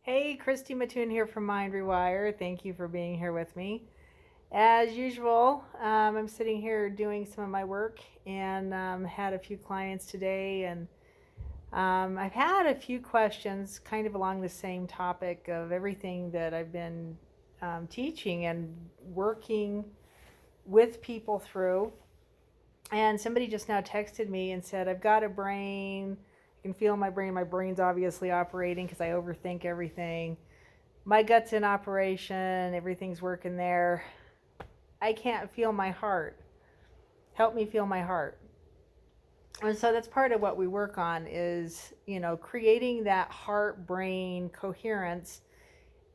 Hey, Christy Mattoon here from Rewire. Thank you for being here with me. As usual, I'm sitting here doing some of my work and had a few clients today, and I've had a few questions kind of along the same topic of everything that I've been teaching and working with people through. And somebody just now texted me and said, I've got a brain. I can feel my brain. My brain's obviously operating because I overthink everything. My gut's in operation. Everything's working there. I can't feel my heart. Help me feel my heart. And so that's part of what we work on is, creating that heart brain coherence.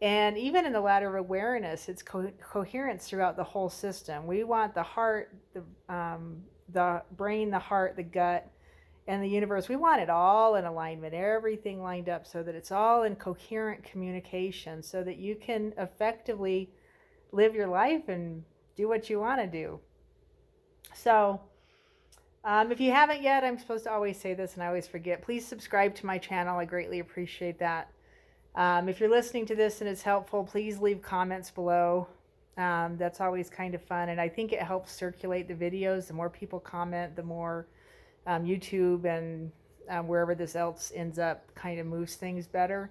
And even in the ladder of awareness, it's coherence throughout the whole system. We want the heart, the brain, the heart, the gut, and the universe. We want it all in alignment, everything lined up so that it's all in coherent communication so that you can effectively live your life and do what you want to do. So, if you haven't yet, I'm supposed to always say this and I always forget. Please subscribe to my channel. I greatly appreciate that. If you're listening to this and it's helpful, please leave comments below. That's always kind of fun. And I think it helps circulate the videos. The more people comment, the more YouTube and wherever this else ends up kind of moves things better.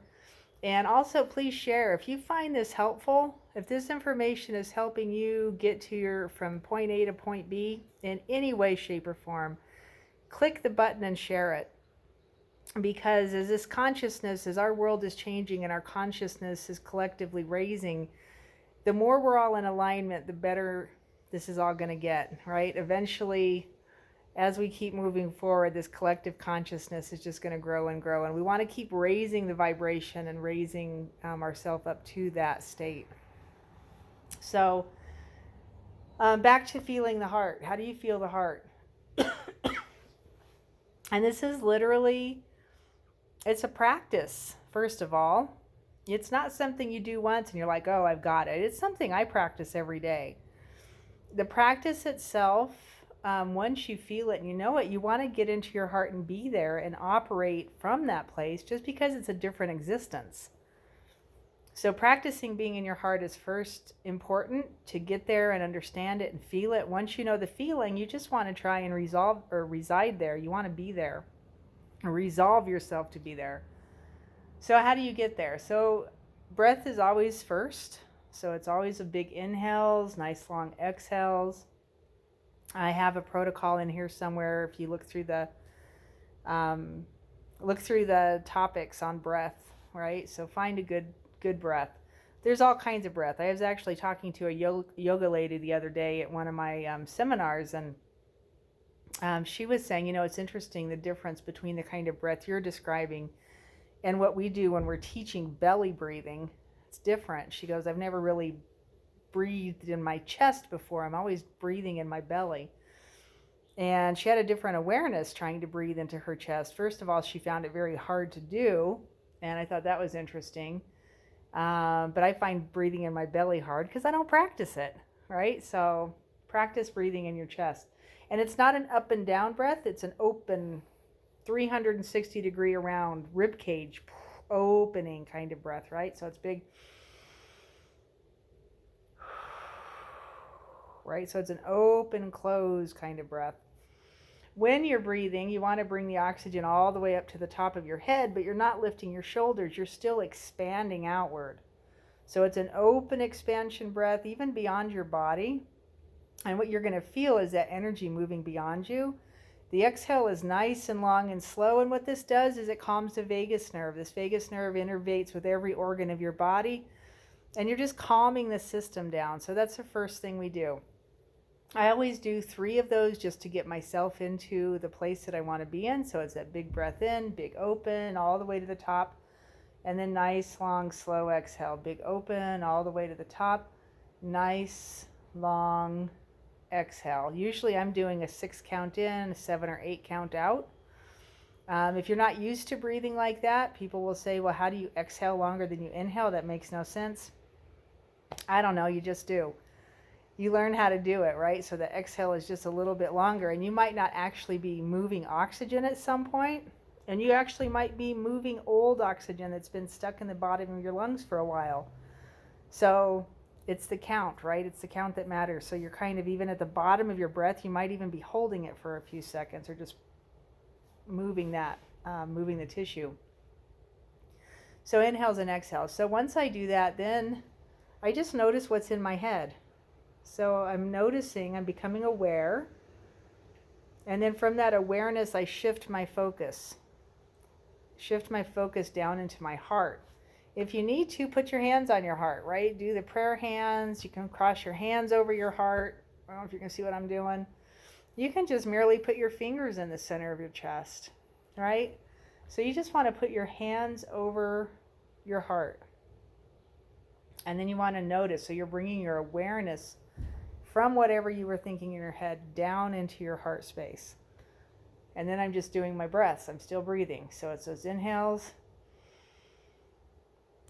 And also, please share. If you find this helpful, if this information is helping you get to from point A to point B in any way, shape, or form, click the button and share it. Because as this consciousness, as our world is changing and our consciousness is collectively raising, the more we're all in alignment, the better this is all going to get, right? Eventually, as we keep moving forward, this collective consciousness is just going to grow and grow. And we want to keep raising the vibration and raising ourselves up to that state. So back to feeling the heart. How do you feel the heart? And this is literally, it's a practice, first of all. It's not something you do once and you're like, oh, I've got it. It's something I practice every day. The practice itself, once you feel it and you know it, you want to get into your heart and be there and operate from that place just because it's a different existence. So practicing being in your heart is first important to get there and understand it and feel it. Once you know the feeling, you just want to try and resolve or reside there. You want to be there or resolve yourself to be there. So how do you get there? So breath is always first. So it's always a big inhales, nice long exhales. I have a protocol in here somewhere. If you look through the topics on breath, right? So find a good breath. There's all kinds of breath. I was actually talking to a yoga lady the other day at one of my seminars, and she was saying, it's interesting the difference between the kind of breath you're describing and what we do when we're teaching belly breathing. It's different. She goes, I've never really breathed in my chest before. I'm always breathing in my belly. And she had a different awareness trying to breathe into her chest. First of all, she found it very hard to do, and I thought that was interesting. But I find breathing in my belly hard because I don't practice it, right? So practice breathing in your chest. And it's not an up and down breath. It's an open 360 degree around rib cage opening kind of breath, right? So it's big. Right? So it's an open, close kind of breath. When you're breathing, you want to bring the oxygen all the way up to the top of your head, but you're not lifting your shoulders. You're still expanding outward. So it's an open expansion breath, even beyond your body. And what you're going to feel is that energy moving beyond you. The exhale is nice and long and slow. And what this does is it calms the vagus nerve. This vagus nerve innervates with every organ of your body. And you're just calming the system down. So that's the first thing we do. I always do 3 of those just to get myself into the place that I want to be in. So it's that big breath in, big open, all the way to the top. And then nice, long, slow exhale. Big open, all the way to the top. Nice, long exhale. Usually I'm doing a 6 count in, a 7 or 8 count out. If you're not used to breathing like that, people will say, well, how do you exhale longer than you inhale? That makes no sense. I don't know, you just do. You learn how to do it, right? So the exhale is just a little bit longer, and you might not actually be moving oxygen at some point, And you actually might be moving old oxygen that's been stuck in the bottom of your lungs for a while. So it's the count, right? It's the count that matters. So you're kind of even at the bottom of your breath, you might even be holding it for a few seconds or just moving that, moving the tissue. So inhales and exhales. So once I do that, then I just notice what's in my head. So I'm noticing, I'm becoming aware. And then from that awareness, I shift my focus. Shift my focus down into my heart. If you need to, put your hands on your heart, right? Do the prayer hands. You can cross your hands over your heart. I don't know if you can see what I'm doing. You can just merely put your fingers in the center of your chest, right? So you just want to put your hands over your heart. And then you want to notice. So you're bringing your awareness from whatever you were thinking in your head down into your heart space. And then I'm just doing my breaths. I'm still breathing. So it's those inhales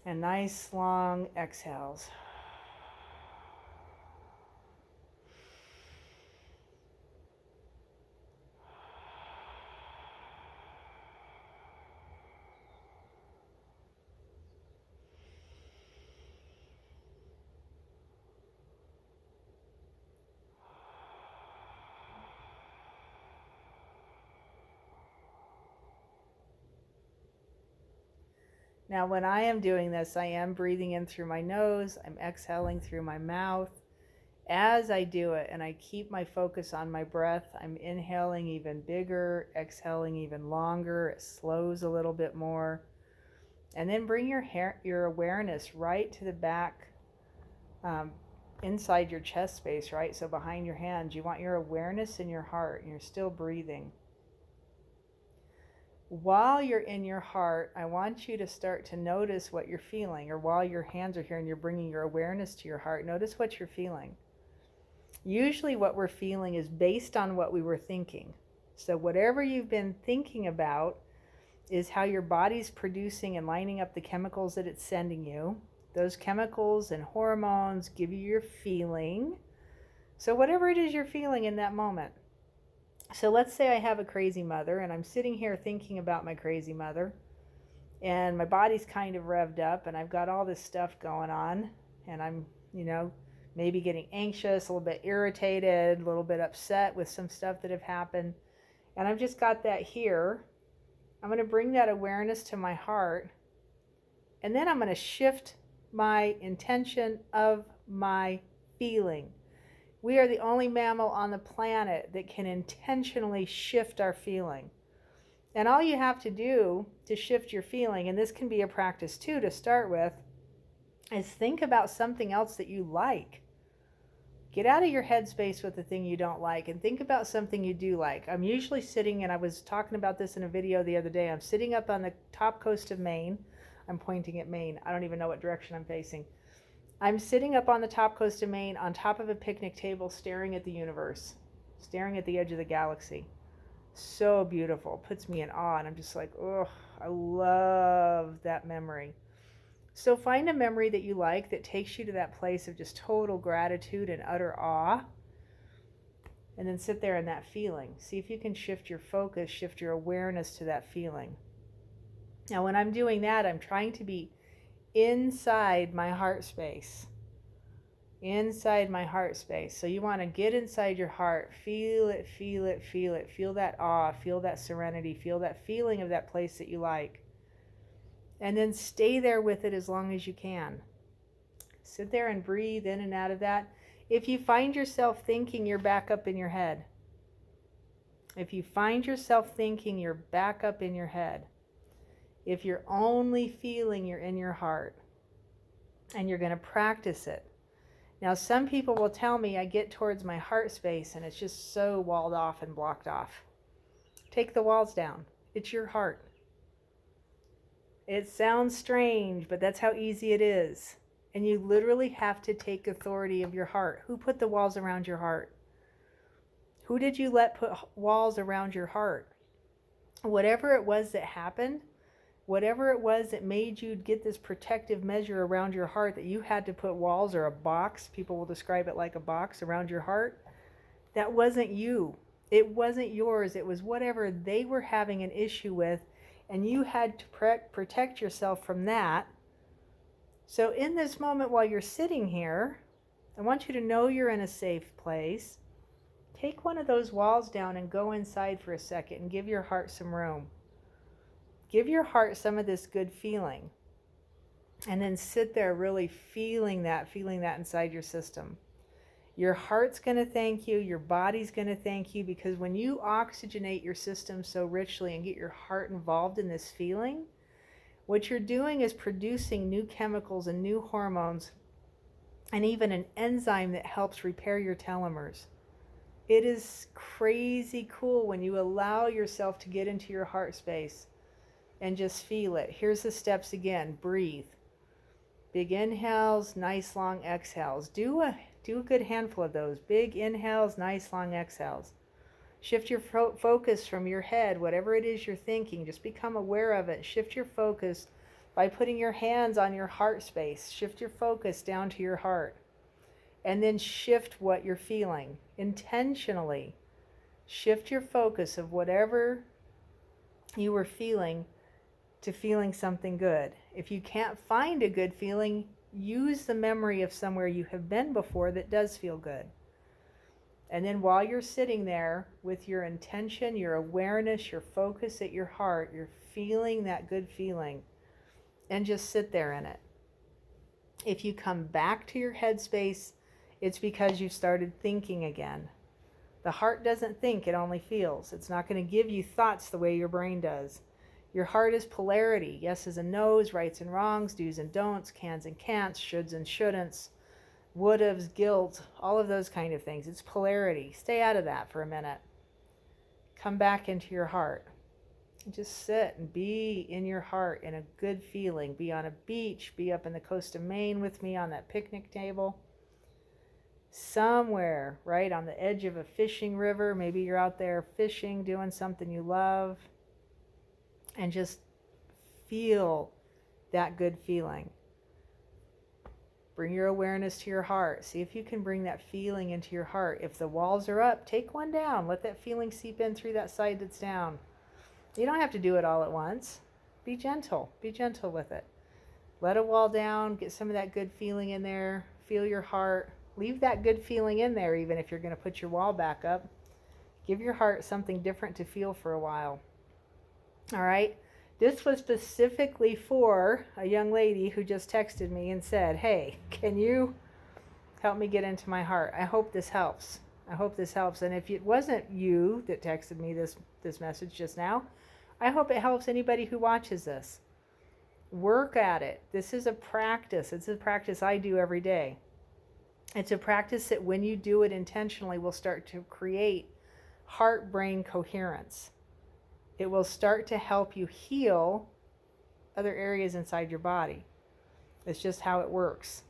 and nice long exhales. Now, when I am doing this, I am breathing in through my nose. I'm exhaling through my mouth. As I do it, and I keep my focus on my breath, I'm inhaling even bigger, exhaling even longer. It slows a little bit more. And then bring your awareness right to the back, inside your chest space, right? So behind your hands, you want your awareness in your heart, and you're still breathing. While you're in your heart, I want you to start to notice what you're feeling, or while your hands are here and you're bringing your awareness to your heart, notice what you're feeling. Usually what we're feeling is based on what we were thinking. So whatever you've been thinking about is how your body's producing and lining up the chemicals that it's sending you. Those chemicals and hormones give you your feeling. So whatever it is you're feeling in that moment. So let's say I have a crazy mother and I'm sitting here thinking about my crazy mother, and my body's kind of revved up and I've got all this stuff going on, and I'm, maybe getting anxious, a little bit irritated, a little bit upset with some stuff that have happened. And I've just got that here. I'm going to bring that awareness to my heart, and then I'm going to shift my intention of my feeling. We are the only mammal on the planet that can intentionally shift our feeling. And all you have to do to shift your feeling, and this can be a practice too to start with, is think about something else that you like. Get out of your headspace with the thing you don't like and think about something you do like. I'm usually sitting, and I was talking about this in a video the other day, I'm sitting up on the top coast of Maine. I'm pointing at Maine. I don't even know what direction I'm facing. I'm sitting up on the top coast of Maine on top of a picnic table staring at the universe, staring at the edge of the galaxy. So beautiful. Puts me in awe, and I'm just like, oh, I love that memory. So find a memory that you like that takes you to that place of just total gratitude and utter awe, and then sit there in that feeling. See if you can shift your focus, shift your awareness to that feeling. Now, when I'm doing that, I'm trying to be inside my heart space. Inside my heart space. So you want to get inside your heart, feel it, feel it, feel it. Feel that awe, feel that serenity, feel that feeling of that place that you like. And then stay there with it as long as you can. Sit there and breathe in and out of that. If you find yourself thinking, you're back up in your head. If you find yourself thinking, you're back up in your head. If you're only feeling, you're in your heart. And you're going to practice it. Now, some people will tell me I get towards my heart space and it's just so walled off and blocked off. Take the walls down. It's your heart. It sounds strange, but that's how easy it is. And you literally have to take authority of your heart. Who put the walls around your heart? Who did you let put walls around your heart? Whatever it was that happened, whatever it was that made you get this protective measure around your heart that you had to put walls or a box, people will describe it like a box around your heart, that wasn't you. It wasn't yours. It was whatever they were having an issue with, and you had to protect yourself from that. So in this moment while you're sitting here, I want you to know you're in a safe place. Take one of those walls down and go inside for a second and give your heart some room. Give your heart some of this good feeling. And then sit there really feeling that inside your system. Your heart's going to thank you. Your body's going to thank you, because when you oxygenate your system so richly and get your heart involved in this feeling, what you're doing is producing new chemicals and new hormones, and even an enzyme that helps repair your telomeres. It is crazy cool when you allow yourself to get into your heart space and just feel it. Here's the steps again. Breathe. Big inhales, nice long exhales. Do a good handful of those. Big inhales, nice long exhales. Shift your focus from your head, whatever it is you're thinking, just become aware of it. Shift your focus by putting your hands on your heart space. Shift your focus down to your heart. And then shift what you're feeling. Intentionally shift your focus of whatever you were feeling to feeling something good. If you can't find a good feeling, use the memory of somewhere you have been before that does feel good. And then while you're sitting there with your intention, your awareness, your focus at your heart, you're feeling that good feeling, and just sit there in it. If you come back to your headspace, it's because you started thinking again. The heart doesn't think, it only feels. It's not going to give you thoughts the way your brain does. Your heart is polarity. Yeses and nos, rights and wrongs, do's and don'ts, cans and can'ts, shoulds and shouldn'ts, would-haves, guilt, all of those kind of things. It's polarity. Stay out of that for a minute. Come back into your heart. Just sit and be in your heart in a good feeling. Be on a beach. Be up in the coast of Maine with me on that picnic table. Somewhere, right on the edge of a fishing river. Maybe you're out there fishing, doing something you love. And just feel that good feeling. Bring your awareness to your heart. See if you can bring that feeling into your heart. If the walls are up, take one down. Let that feeling seep in through that side that's down. You don't have to do it all at once. Be gentle. Be gentle with it. Let a wall down. Get some of that good feeling in there. Feel your heart. Leave that good feeling in there even if you're going to put your wall back up. Give your heart something different to feel for a while. All right. This was specifically for a young lady who just texted me and said, hey, can you help me get into my heart? I hope this helps. I hope this helps. And if it wasn't you that texted me this message just now, I hope it helps anybody who watches this. Work at it. This is a practice. It's a practice I do every day. It's a practice that when you do it intentionally will start to create heart-brain coherence. It will start to help you heal other areas inside your body. It's just how it works.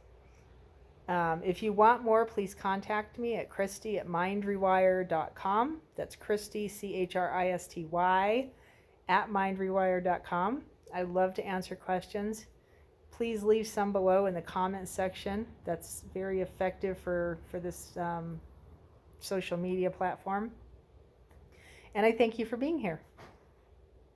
If you want more, please contact me at Christy@mindrewire.com. That's Christy, CHRISTY, at mindrewire.com. I'd love to answer questions. Please leave some below in the comments section. That's very effective for this social media platform. And I thank you for being here.